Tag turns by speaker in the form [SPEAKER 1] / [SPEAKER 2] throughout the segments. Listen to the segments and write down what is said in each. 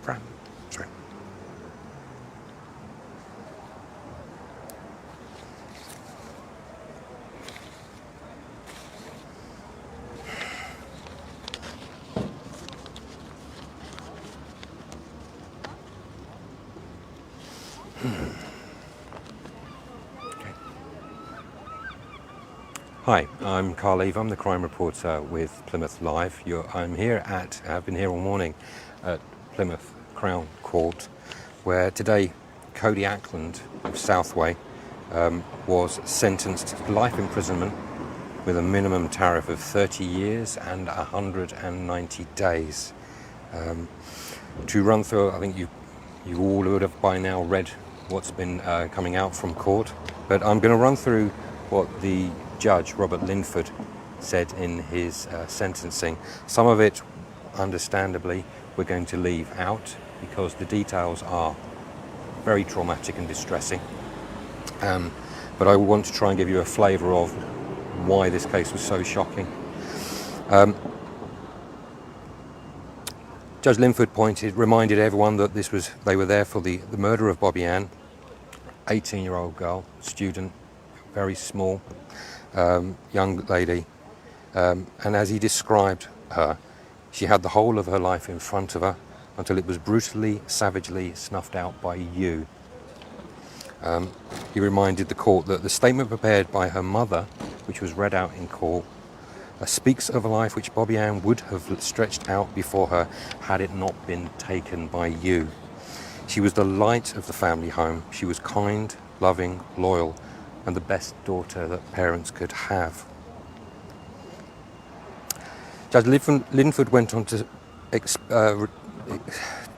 [SPEAKER 1] crap. Sorry. Hi, I'm Carl Eve. I'm the crime reporter with Plymouth Live. I've been here all morning at Plymouth Crown Court, where today Cody Ackland of Southway was sentenced to life imprisonment with a minimum tariff of 30 years and 190 days. To run through, I think you all would have by now read what's been coming out from court, but I'm going to run through what the Judge Robert Linford said in his sentencing. Some of it, understandably, we're going to leave out because the details are very traumatic and distressing. But I want to try and give you a flavour of why this case was so shocking. Judge Linford reminded everyone that they were there for the murder of Bobbi-Anne, 18-year-old girl, student, very small. Young lady, and as he described her, she had the whole of her life in front of her until it was brutally, savagely snuffed out by you. He reminded the court that the statement prepared by her mother, which was read out in court, speaks of a life which Bobbi-Anne would have stretched out before her had it not been taken by you. She was the light of the family home. She was kind, loving, loyal, and the best daughter that parents could have. Judge Linford went on to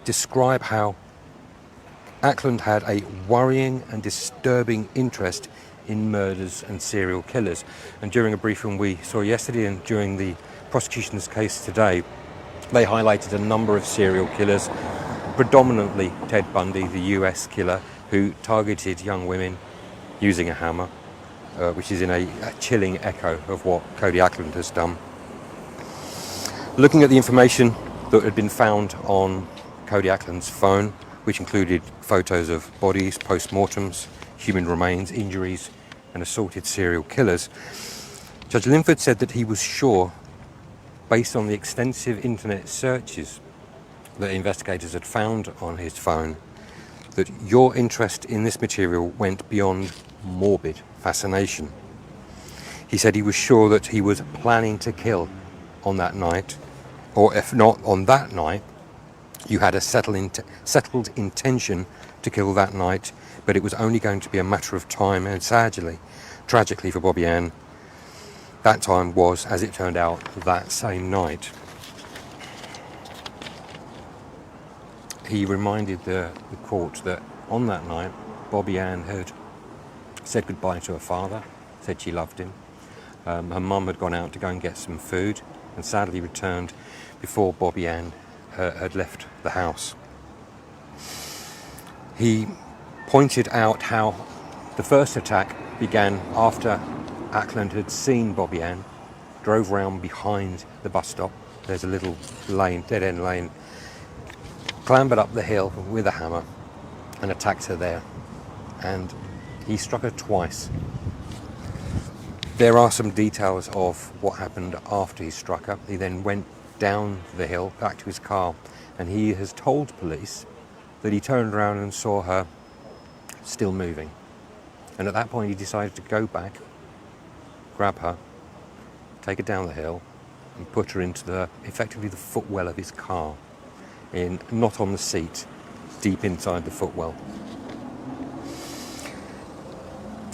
[SPEAKER 1] describe how Ackland had a worrying and disturbing interest in murders and serial killers. And during a briefing we saw yesterday and during the prosecution's case today, they highlighted a number of serial killers, predominantly Ted Bundy, the US killer, who targeted young women using a hammer, which is in a chilling echo of what Cody Ackland has done. Looking at the information that had been found on Cody Ackland's phone, which included photos of bodies, post-mortems, human remains, injuries, and assaulted serial killers, Judge Linford said that he was sure, based on the extensive internet searches that investigators had found on his phone, that your interest in this material went beyond morbid fascination. He said he was sure that he was planning to kill on that night, or if not on that night, you had a settled intention to kill that night, but it was only going to be a matter of time, and tragically for Bobbi-Anne, that time was, as it turned out, that same night. He reminded the court that on that night, Bobbi-Anne had said goodbye to her father, said she loved him. Her mum had gone out to go and get some food and sadly returned before Bobbi-Anne had left the house. He pointed out how the first attack began after Ackland had seen Bobbi-Anne, drove round behind the bus stop. There's a little lane, dead-end lane, clambered up the hill with a hammer and attacked her there. And he struck her twice. There are some details of what happened after he struck her. He then went down the hill back to his car, and he has told police that he turned around and saw her still moving. And at that point he decided to go back, grab her, take her down the hill and put her into effectively the footwell of his car, not on the seat, deep inside the footwell.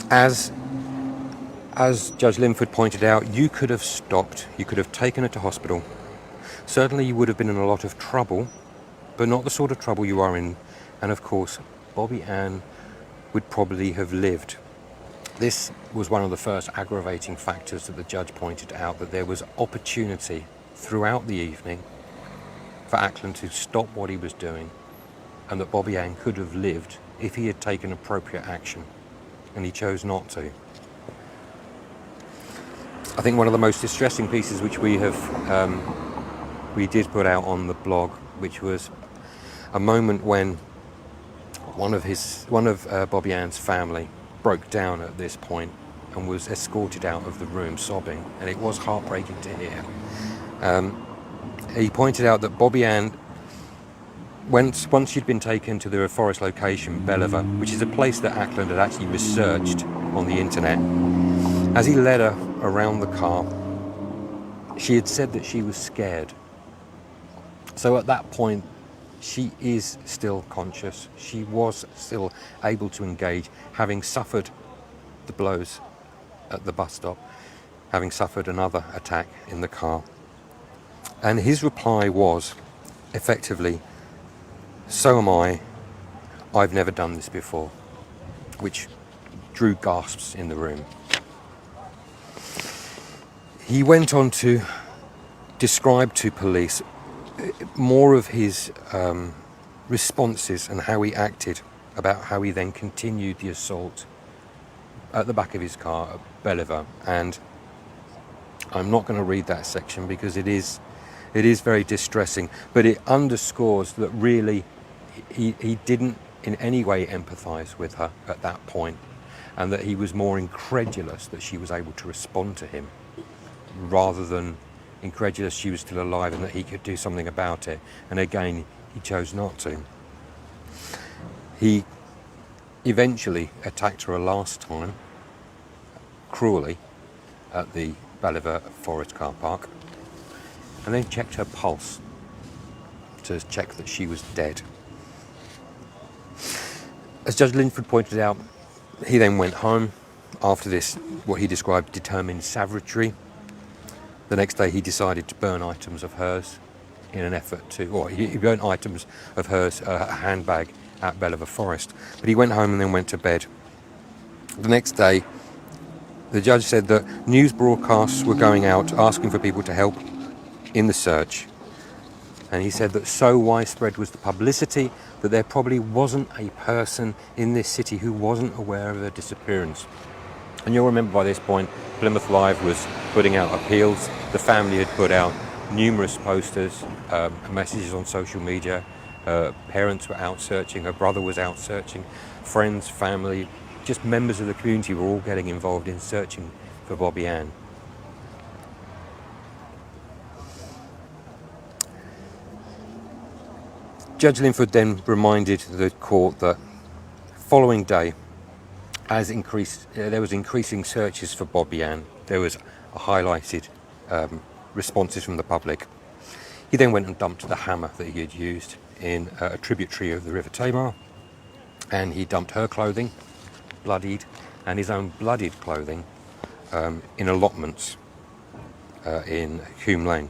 [SPEAKER 1] As Judge Linford pointed out, you could have stopped, you could have taken her to hospital. Certainly you would have been in a lot of trouble, but not the sort of trouble you are in. And of course, Bobbi-Anne would probably have lived. This was one of the first aggravating factors that the judge pointed out, that there was opportunity throughout the evening for Ackland to stop what he was doing, and that Bobbi-Anne could have lived if he had taken appropriate action, and he chose not to. I think one of the most distressing pieces which we did put out on the blog, which was a moment when one of Bobbi-Anne's family broke down at this point and was escorted out of the room sobbing, and it was heartbreaking to hear. He pointed out that Bobbi-Anne, once she'd been taken to the forest location, Belliver, which is a place that Ackland had actually researched on the internet, as he led her around the car, she had said that she was scared. So at that point, she is still conscious. She was still able to engage, having suffered the blows at the bus stop, having suffered another attack in the car. And his reply was, effectively, "So am I. I've never done this before," which drew gasps in the room. He went on to describe to police more of his responses and how he acted, about how he then continued the assault at the back of his car at Belliver. And I'm not going to read that section because it is very distressing, but it underscores that really he didn't in any way empathise with her at that point, and that he was more incredulous that she was able to respond to him, rather than incredulous she was still alive and that he could do something about it. And again, he chose not to. He eventually attacked her a last time, cruelly, at the Belliver Forest car park, and then checked her pulse to check that she was dead. As Judge Linford pointed out, he then went home after this, what he described, determined savagery. The next day he decided to burn items of hers in an effort to, or he burnt items of hers, a handbag at Belliver Forest. But he went home and then went to bed. The next day, the judge said that news broadcasts were going out asking for people to help in the search. And he said that so widespread was the publicity that there probably wasn't a person in this city who wasn't aware of her disappearance. And you'll remember by this point, Plymouth Live was putting out appeals. The family had put out numerous posters, messages on social media. Parents were out searching, her brother was out searching, friends, family, just members of the community were all getting involved in searching for Bobbi-Anne. Judge Linford then reminded the court that following day, as there was increasing searches for Bobbi-Anne, there was highlighted responses from the public. He then went and dumped the hammer that he had used in a tributary of the River Tamar, and he dumped her clothing, bloodied, and his own bloodied clothing in allotments in Hume Lane.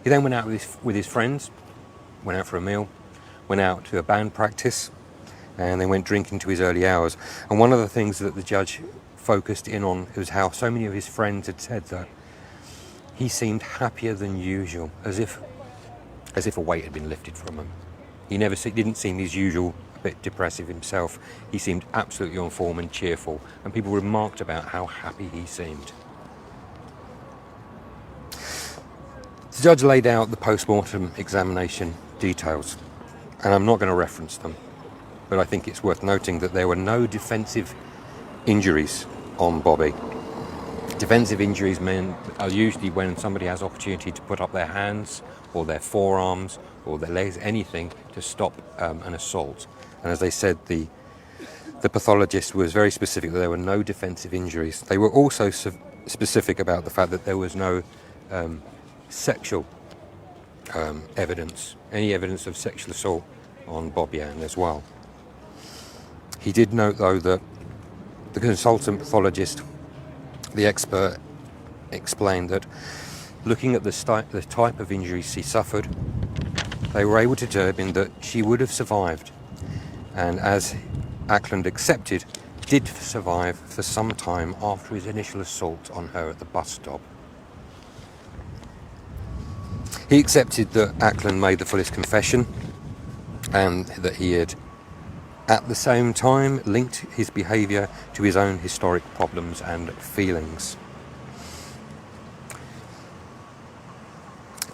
[SPEAKER 1] He then went out with his friends, went out for a meal, went out to a band practice, and then went drinking to his early hours. And one of the things that the judge focused in on was how so many of his friends had said that he seemed happier than usual, as if a weight had been lifted from him. He didn't seem his usual, a bit depressive himself. He seemed absolutely on form and cheerful, and people remarked about how happy he seemed. The judge laid out the post-mortem examination details, and I'm not going to reference them, but I think it's worth noting that there were no defensive injuries on Bobbi. Defensive injuries are usually when somebody has opportunity to put up their hands or their forearms or their legs, anything to stop an assault. And as they said, the pathologist was very specific that there were no defensive injuries. They were also specific about the fact that there was no sexual evidence, any evidence of sexual assault on Bobbi-Anne as well. He did note, though, that the consultant pathologist, the expert, explained that looking at the type of injuries she suffered, they were able to determine that she would have survived, and as Ackland accepted, did survive for some time after his initial assault on her at the bus stop. He accepted that Ackland made the fullest confession and that he had at the same time linked his behaviour to his own historic problems and feelings.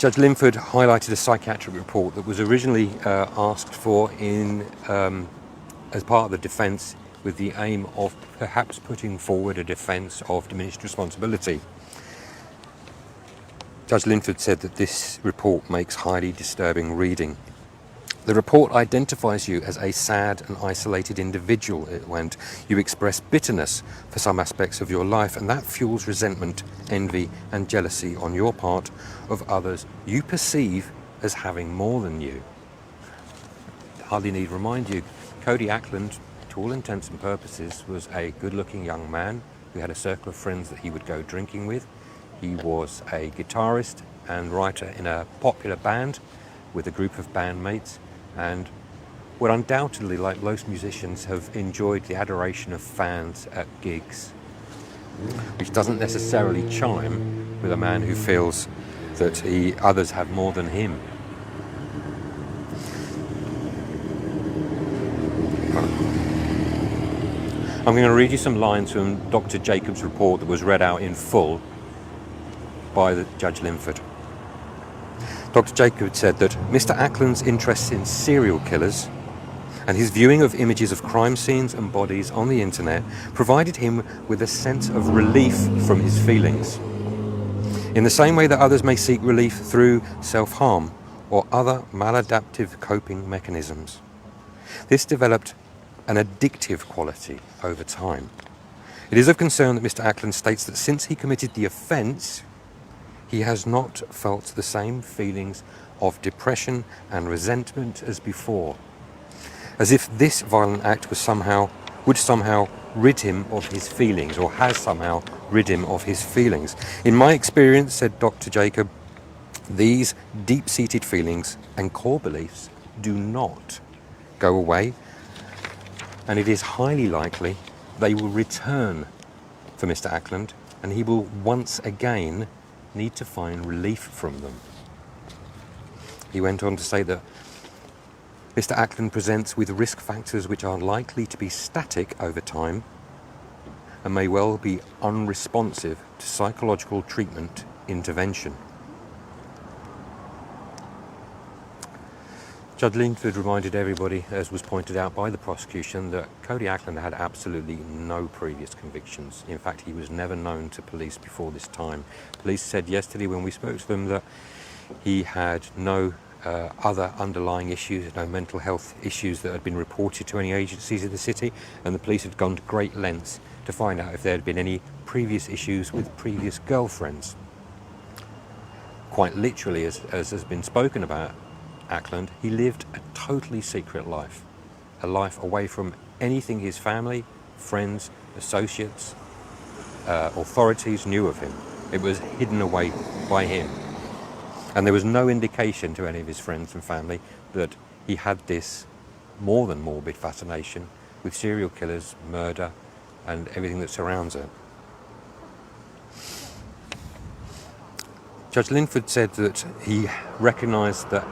[SPEAKER 1] Judge Linford highlighted a psychiatric report that was originally asked for as part of the defence, with the aim of perhaps putting forward a defence of diminished responsibility. Judge Linford said that this report makes highly disturbing reading. The report identifies you as a sad and isolated individual, it went. You express bitterness for some aspects of your life, and that fuels resentment, envy and jealousy on your part of others you perceive as having more than you. Hardly need remind you, Cody Ackland, to all intents and purposes, was a good-looking young man who had a circle of friends that he would go drinking with. He was a guitarist and writer in a popular band with a group of bandmates, and would undoubtedly, like most musicians, have enjoyed the adoration of fans at gigs, which doesn't necessarily chime with a man who feels that others have more than him. I'm going to read you some lines from Dr. Jacobs' report that was read out in full by Judge Linford. Dr. Jacobs said that Mr. Ackland's interest in serial killers and his viewing of images of crime scenes and bodies on the internet provided him with a sense of relief from his feelings. In the same way that others may seek relief through self-harm or other maladaptive coping mechanisms. This developed an addictive quality over time. It is of concern that Mr. Ackland states that since he committed the offence, he has not felt the same feelings of depression and resentment as before, as if this violent act would somehow rid him of his feelings, or has somehow rid him of his feelings. In my experience, said Dr. Jacob, these deep-seated feelings and core beliefs do not go away, and it is highly likely they will return for Mr. Ackland, and he will once again need to find relief from them. He went on to say that Mr. Ackland presents with risk factors which are likely to be static over time and may well be unresponsive to psychological treatment intervention. Judge Linford reminded everybody, as was pointed out by the prosecution, that Cody Ackland had absolutely no previous convictions. In fact, he was never known to police before this time. Police said yesterday when we spoke to them that he had no other underlying issues, no mental health issues that had been reported to any agencies in the city, and the police had gone to great lengths to find out if there had been any previous issues with previous girlfriends. Quite literally, as has been spoken about Ackland, he lived a totally secret life, a life away from anything his family, friends, associates, authorities knew of him. It was hidden away by him. And there was no indication to any of his friends and family that he had this more than morbid fascination with serial killers, murder, and everything that surrounds it. Judge Linford said that he recognised that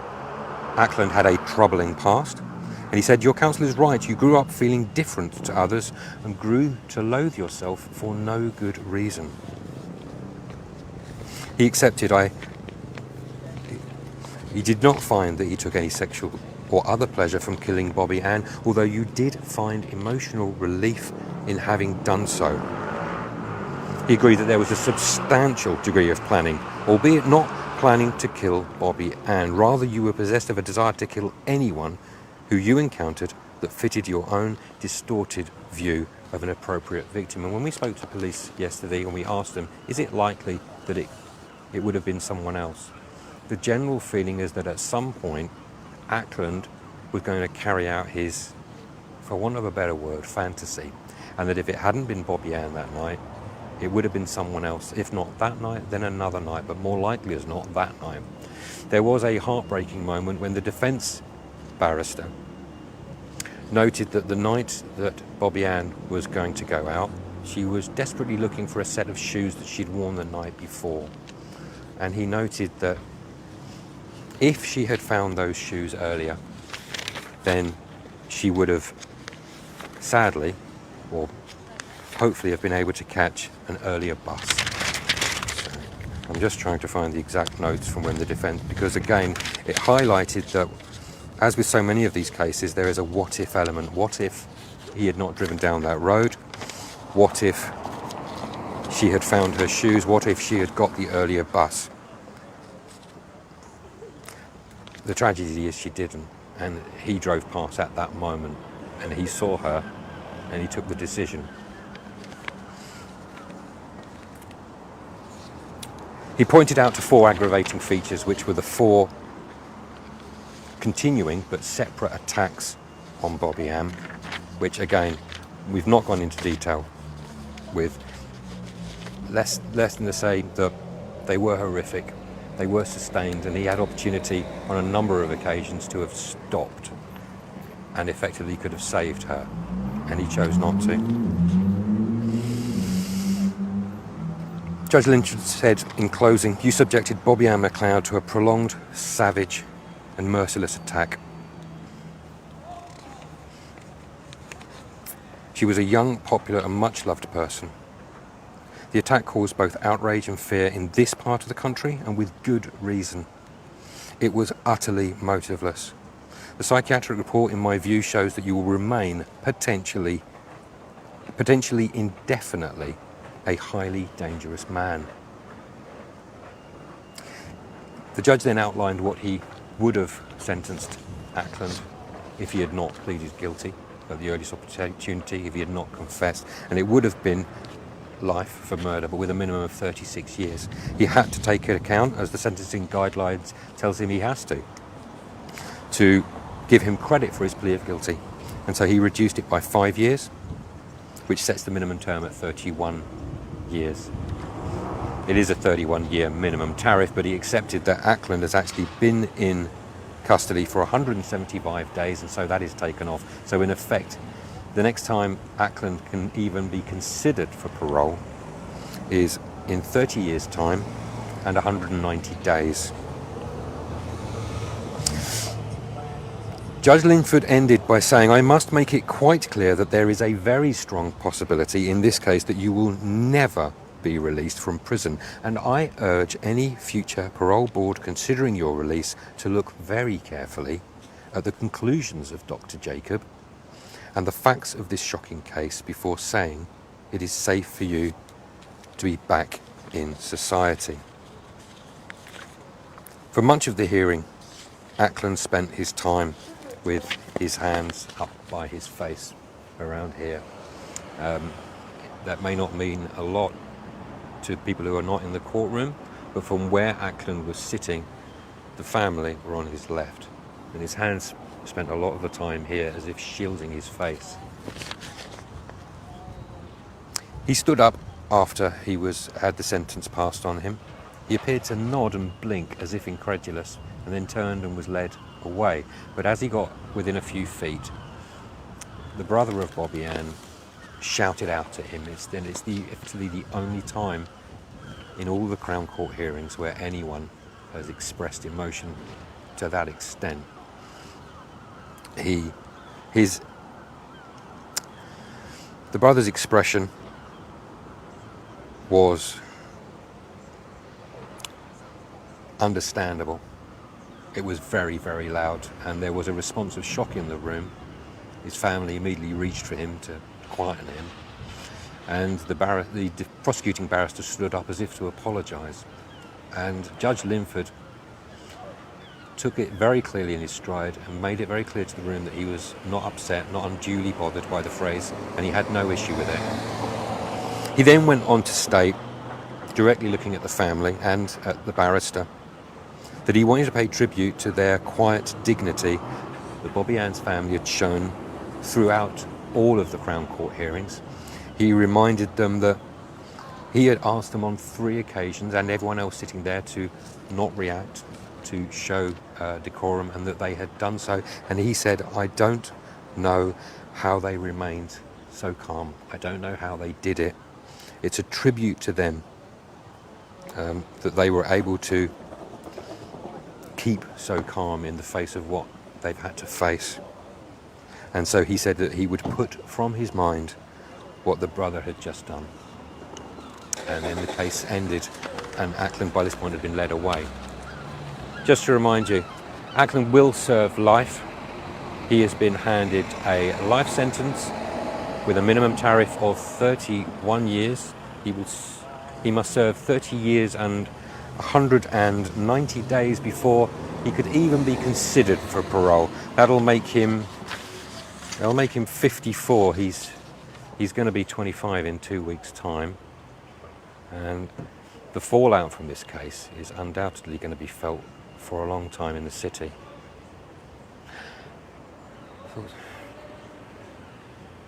[SPEAKER 1] Ackland had a troubling past, and he said, your counsel is right, you grew up feeling different to others and grew to loathe yourself for no good reason. He accepted he did not find that he took any sexual or other pleasure from killing Bobbi-Anne, although you did find emotional relief in having done so. He agreed that there was a substantial degree of planning, albeit not planning to kill Bobbi-Anne. Rather, you were possessed of a desire to kill anyone who you encountered that fitted your own distorted view of an appropriate victim. And when we spoke to police yesterday and we asked them, is it likely that it would have been someone else? The general feeling is that at some point, Ackland was going to carry out his, for want of a better word, fantasy. And that if it hadn't been Bobbi-Anne that night, it would have been someone else. If not that night, then another night, but more likely as not that night. There was a heartbreaking moment when the defence barrister noted that the night that Bobbi-Anne was going to go out, she was desperately looking for a set of shoes that she'd worn the night before. And he noted that if she had found those shoes earlier, then she would have sadly, or hopefully, have been able to catch an earlier bus. So, I'm just trying to find the exact notes from when the defence, because again, it highlighted that, as with so many of these cases, there is a what if element. What if he had not driven down that road? What if she had found her shoes? What if she had got the earlier bus? The tragedy is she didn't, and he drove past at that moment, and he saw her, and he took the decision. He pointed out to 4 aggravating features, which were the 4 continuing but separate attacks on Bobbi-Anne, which again, we've not gone into detail with. Less than to say that they were horrific, they were sustained, and he had opportunity on a number of occasions to have stopped and effectively could have saved her, and he chose not to. Judge Lynch said in closing, "You subjected Bobbi-Anne McLeod to a prolonged, savage and merciless attack. She was a young, popular and much loved person. The attack caused both outrage and fear in this part of the country, and with good reason. It was utterly motiveless. The psychiatric report, in my view, shows that you will remain potentially indefinitely a highly dangerous man." The judge then outlined what he would have sentenced Ackland if he had not pleaded guilty at the earliest opportunity, if he had not confessed, and it would have been life for murder, but with a minimum of 36 years. He had to take into account, as the sentencing guidelines tells him he has to give him credit for his plea of guilty, and so he reduced it by 5 years, which sets the minimum term at 31 years. It is a 31-year minimum tariff, but he accepted that Ackland has actually been in custody for 175 days, and so that is taken off. So in effect, the next time Ackland can even be considered for parole is in 30 years' time and 190 days. Judge Linford ended by saying, "I must make it quite clear that there is a very strong possibility in this case that you will never be released from prison, and I urge any future parole board considering your release to look very carefully at the conclusions of Dr. Jacob and the facts of this shocking case before saying it is safe for you to be back in society." For much of the hearing, Ackland spent his time with his hands up by his face around here. That may not mean a lot to people who are not in the courtroom, but from where Ackland was sitting, the family were on his left, and his hands spent a lot of the time here as if shielding his face. He stood up after he had the sentence passed on him. He appeared to nod and blink as if incredulous, and then turned and was led away. But as he got within a few feet, the brother of Bobbi-Anne shouted out at him. It's effectively the only time in all the Crown Court hearings where anyone has expressed emotion to that extent. The brother's expression was understandable. It was very, very loud, and there was a response of shock in the room. His family immediately reached for him to quieten him, and the prosecuting barrister stood up as if to apologise, and Judge Linford took it very clearly in his stride and made it very clear to the room that he was not upset, not unduly bothered by the phrase, and he had no issue with it. He then went on to state, directly looking at the family and at the barrister, that he wanted to pay tribute to their quiet dignity that Bobbi-Anne's family had shown throughout all of the Crown Court hearings. He reminded them that he had asked them on 3 occasions, and everyone else sitting there, to not react, to show decorum, and that they had done so. And he said, "I don't know how they remained so calm. I don't know how they did it. It's a tribute to them that they were able to keep so calm in the face of what they've had to face." And so he said that he would put from his mind what the brother had just done. And then the case ended and Ackland by this point had been led away. Just to remind you, Ackland will serve life. He has been handed a life sentence with a minimum tariff of 31 years. He must serve 30 years and 190 days before he could even be considered for parole. That'll make him 54. He's going to be 25 in 2 weeks' time. And the fallout from this case is undoubtedly going to be felt for a long time in the city.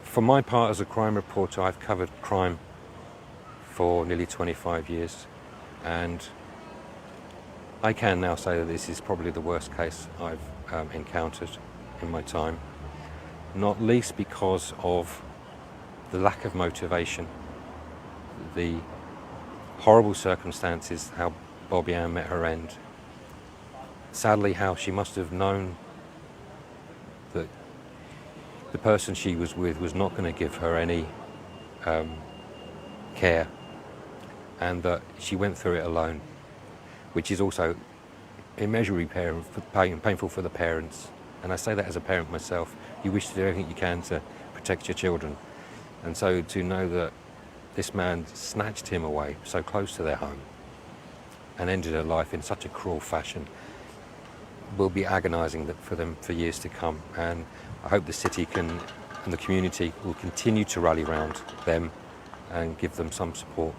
[SPEAKER 1] For my part as a crime reporter, I've covered crime for nearly 25 years, and I can now say that this is probably the worst case I've encountered in my time, not least because of the lack of motivation, the horrible circumstances, how Bobbi-Anne met her end. Sadly, how she must have known that the person she was with was not going to give her any care, and that she went through it alone, which is also immeasurably painful for the parents. And I say that as a parent myself. You wish to do everything you can to protect your children, and so to know that this man snatched him away so close to their home and ended her life in such a cruel fashion will be agonising for them for years to come. And I hope the city and the community will continue to rally around them and give them some support.